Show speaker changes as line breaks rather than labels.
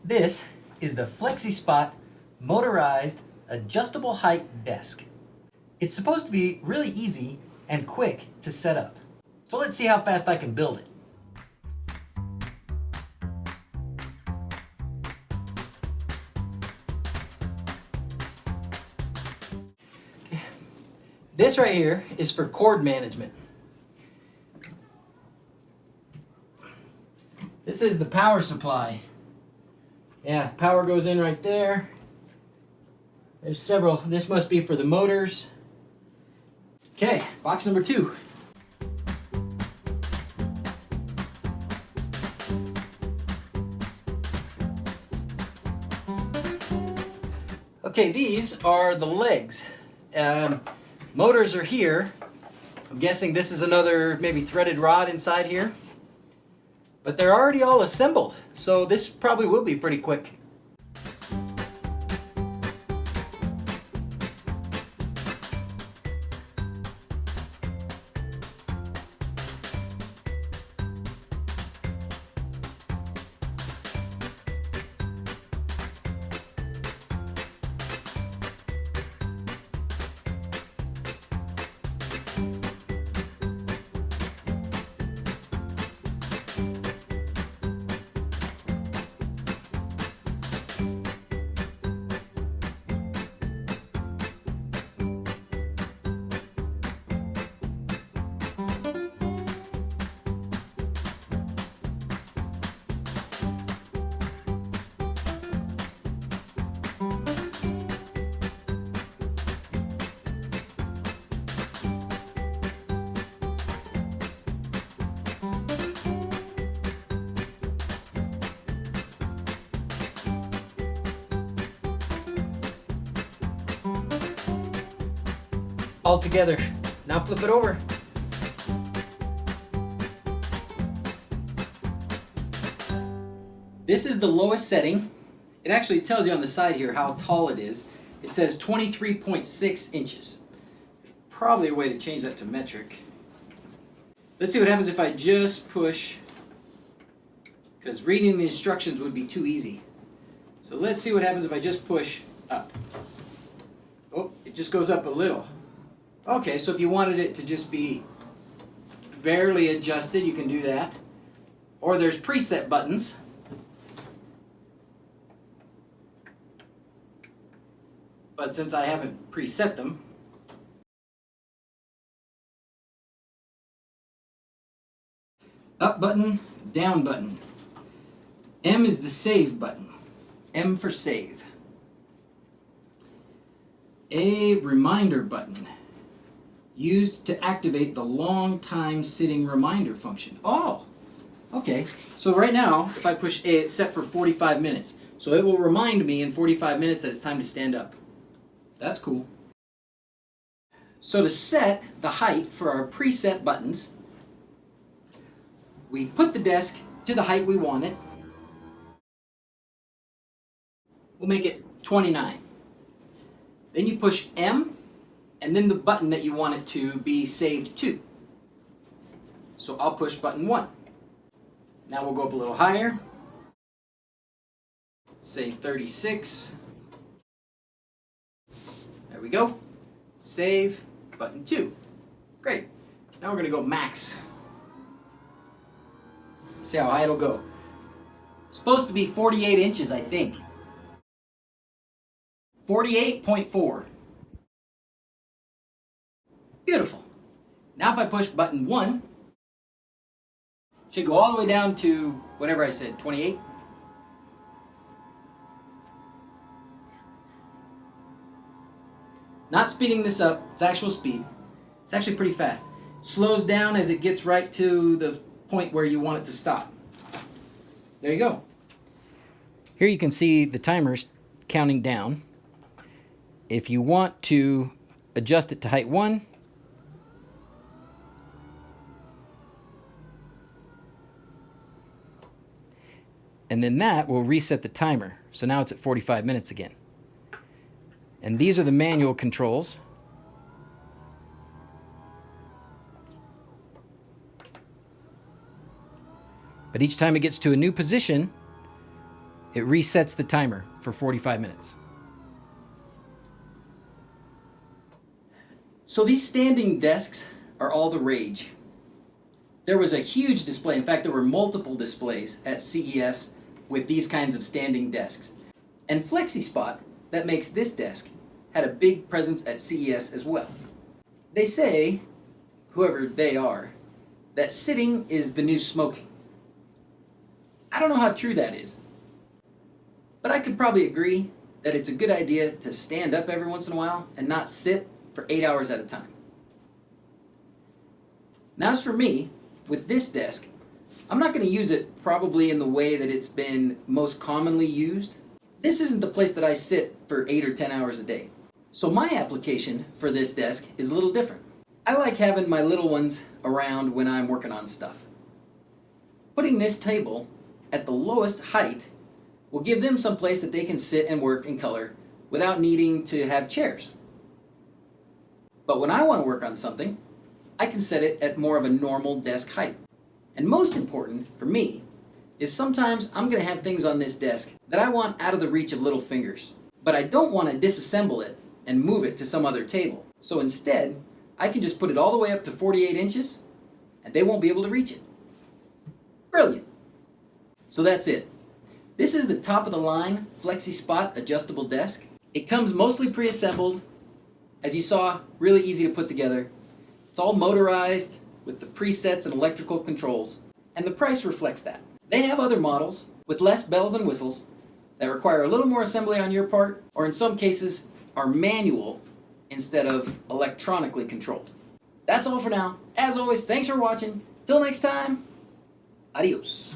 This is the Flexispot Motorized Adjustable Height Desk. It's supposed to be really easy and quick to set up. So let's see how fast I can build it. This right here is for cord management. This is the power supply. Yeah, power goes in right there. There's several. This must be for the motors. Okay, box number 2. Okay, these are the legs. Motors are here. I'm guessing this is another maybe threaded rod inside here. But they're already all assembled, so this probably will be pretty quick. All together. Now flip it over. This is the lowest setting. It actually tells you on the side here how tall it is. It says 23.6 inches. Probably a way to change that to metric. Let's see what happens if I just push, because reading the instructions would be too easy. So let's see what happens if I just push up. Oh, it just goes up a little. Okay, so if you wanted it to just be barely adjusted, you can do that. Or there's preset buttons. But since I haven't preset them, up button, down button. M is the save button. M for save. A reminder button, used to activate the long time sitting reminder function. Oh, okay. So right now, if I push A, it's set for 45 minutes. So it will remind me in 45 minutes that it's time to stand up. That's cool. So to set the height for our preset buttons, we put the desk to the height we want it. We'll make it 29. Then you push M, and then the button that you want it to be saved to. So I'll push button 1. Now we'll go up a little higher. Say 36. There we go. Save, button 2. Great. Now we're going to go max. See how high it'll go. It's supposed to be 48 inches, I think. 48.4. Beautiful. Now if I push button 1, it should go all the way down to whatever I said, 28. Not speeding this up, it's actual speed. It's actually pretty fast. Slows down as it gets right to the point where you want it to stop. There you go. Here you can see the timers counting down. If you want to adjust it to height 1, and then that will reset the timer. So now it's at 45 minutes again. And these are the manual controls. But each time it gets to a new position, it resets the timer for 45 minutes. So these standing desks are all the rage. There was a huge display. In fact, there were multiple displays at CES with these kinds of standing desks. And Flexispot, that makes this desk, had a big presence at CES as well. They say, whoever they are, that sitting is the new smoking. I don't know how true that is, but I could probably agree that it's a good idea to stand up every once in a while and not sit for 8 hours at a time. Now as for me, with this desk, I'm not going to use it probably in the way that it's been most commonly used. This isn't the place that I sit for 8 or 10 hours a day. So my application for this desk is a little different. I like having my little ones around when I'm working on stuff. Putting this table at the lowest height will give them some place that they can sit and work and color without needing to have chairs. But when I want to work on something, I can set it at more of a normal desk height. And most important for me is sometimes I'm going to have things on this desk that I want out of the reach of little fingers. But I don't want to disassemble it and move it to some other table. So instead, I can just put it all the way up to 48 inches and they won't be able to reach it. Brilliant. So that's it. This is the top of the line Flexispot adjustable desk. It comes mostly pre-assembled. As you saw, really easy to put together. It's all motorized with the presets and electrical controls, and the price reflects that. They have other models with less bells and whistles that require a little more assembly on your part, or in some cases are manual instead of electronically controlled. That's all for now. As always, thanks for watching. Till next time, adios.